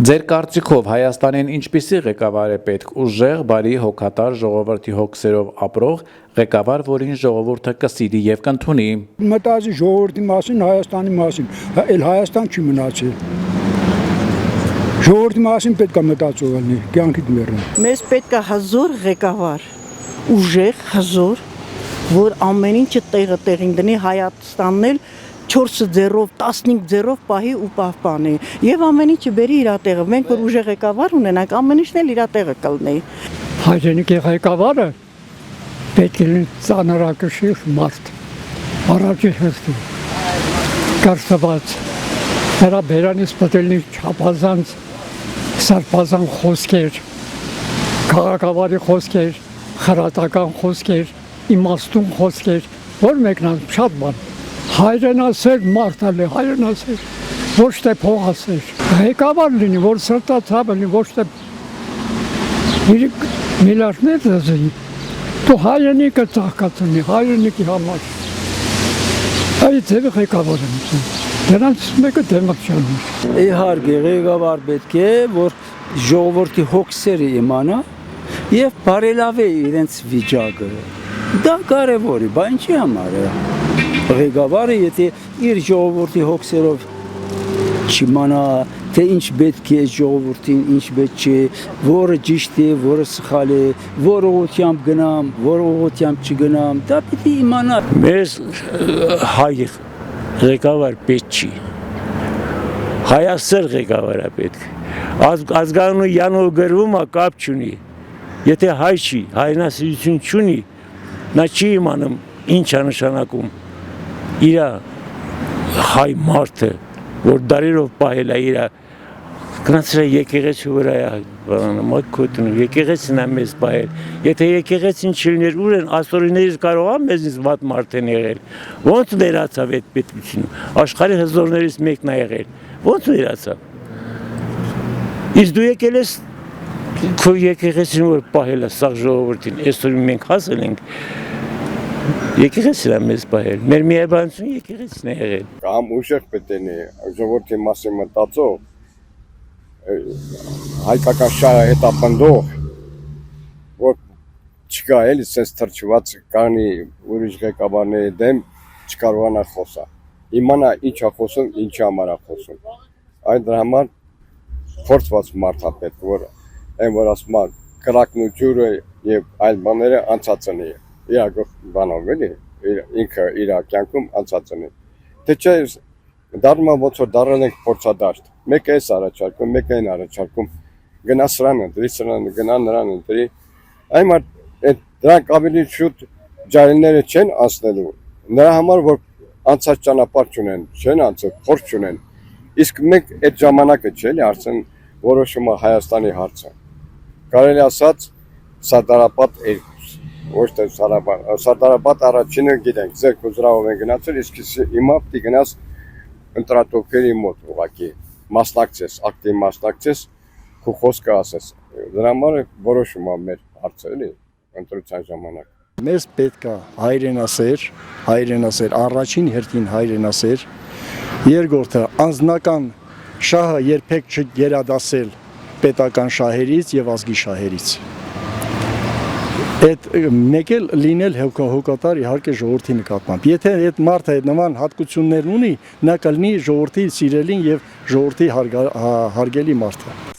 Ձեր կարծիքով Հայաստանին ինչպիսի ղեկավար է պետք՝ ուժեղ, բարի, հոգատար, ժողովրդի հոգսերով ապրող ղեկավար, որին ժողովուրդը կսիրի եւ կընդունի։ Մտածի ժողովրդի մասին, Հայաստանի մասին, այլ Հայաստան չի մնացել։ Ժողովրդի մասին պետք է մտածող լինի, կյանքիդ մեռնի։ Մեզ պետք է հզոր ղեկավար, ուժեղ, հզոր, որ ամեն ինչը տեղին դնի, Հայաստանն էլ 4 ձեռով, 15 ձեռով պահի ու պահպանի եւ ամեն ինչը բերի իր տեղը։ Մենք որ ուժեղ ղեկավար ունենանք, ամեն ինչն էլ իր տեղը կլինի։ Հայրենիքի ղեկավարը պետք է լինի ծանրակշիռ մարդ, առաջի հերթին կարգված, նրա բերանից պետք է լինի չափազանց սարպազան խոսքեր, քաղաքավարի խոսքեր, խրատական խոսքեր, իմաստուն խոսքեր, որ մեկնան շատ բան։ Հայրենասեր մարդալ է, հայրենասեր, ոչ թե փողասեր, ղեկավար լինի, որ սրտացավ լինի, ոչ թե միլիարդներ դզի, դու հայրենիքը ծաղկացնի, հայրենիքի համար, այդ ձևը ղեկավար եմ ուզում, դրանց մեկը դեմակցյալն է։ Իհարկե ղեկավար պետք է, որ ժողովրդի հոգսերը իմանա եւ բարելավի իրենց վիճակը, դա կարևոր է, բա ինչի համար է։ Ղեկավարը եթե իր ժողովրդի հոգսերով չիմանա, թե ինչ պետք է ժողովրդին, ինչ պետք չէ, որը ճիշտ է, որը սխալ է, որ ուղղությամբ գնամ, որ ուղղությամբ չգնամ, դա պետք է իմանա։ Մեզ հայ ղեկավար պետք չի, հայասեր ղեկավար է պետք, ազգանունյանով գրվում է կապ չունի, եթե հայ չի, հայրենասիրություն չունի, նա չի իմանում ինչ է նշանակում իրա հայ մարդը, որ դարերով պահել է իրա, գնացել է եկեղեցու վրա եկեղեցին է մեզ պահել, եթե եկեղեցին չլիներ ուր են, աստորիներից կարող է մեզնից վատ մարդ են եղել, ոնց վերացավ այդ պետությունը, աշխարհի հզորներից մեկն է եղել, ոնց վերացավ, իսկ դու եկել ես քո եկեղեցին որ պահել է սաղ ժողովրդին, այսօր մենք հասել ենք, եկեղեցին է մեզ պահել, մեր միաբանությունը եկեղեցին է եղել։ Կամ ուժեղ պետք է ժողովրդի մասին մտածող, հայկական շահը հետապնդող, որ չկա էլի սենց թրջված կանի ուրիշ ղեկավարների դեմ չկարողանա խոսա։ Իմանա ինչ է խոսում, ինչ համար է խոսում։ Այդ դրա համար փորձված մարդ է պետք, որ այն որ ասում է կրակն ու ջուրը եւ այլ բաները անցածնի իր բանով էլի ինքը իր կյանքում անցածնի թե չէ դառնում է ոնց որ դառել ենք փորձադաշտ մեկը էս առաջարկում մեկը այն առաջարկում գնա սրան ընտրի սրան գնա նրան ընտրի այն այդ դրանք ավելի շուտ ջարելները չեն անցնելու նրա համար որ անցած ճանապարհ չունեն չեն անցել փորձ չունեն իսկ մենք այդ ժամանակը չէ էլի արդեն որոշումը Հայաստանի հարցը կարելի ասած սատարապատ ոչ թե սատարապատ առաջինը գիտենք, ձեր կոզրավով են գնացել, իսկ հիմա պիտի գնաս ընտրատոքերի մոտ ուղղակի մասնակցես, ակտիվ մասնակցես, քո խոսքը ասես։ Դրա համար որոշում է մեր հարցը, էլի, ընտրության ժամանակ։ Մեզ պետք է հայրենասեր, առաջին հերթին հայրենասեր, երկրորդը անձնական շահը երբեք չգերադասել պետական շահերից եւ ազգի շահերից։ Այդ մեկ էլ լինել հոգատար իհարկե ժողովրդի նկատմամբ։ Եթե այդ մարդը այդ նման հատկություններ ունի, նա կլինի ժողովրդի սիրելին եւ ժողովրդի հարգելի մարդը։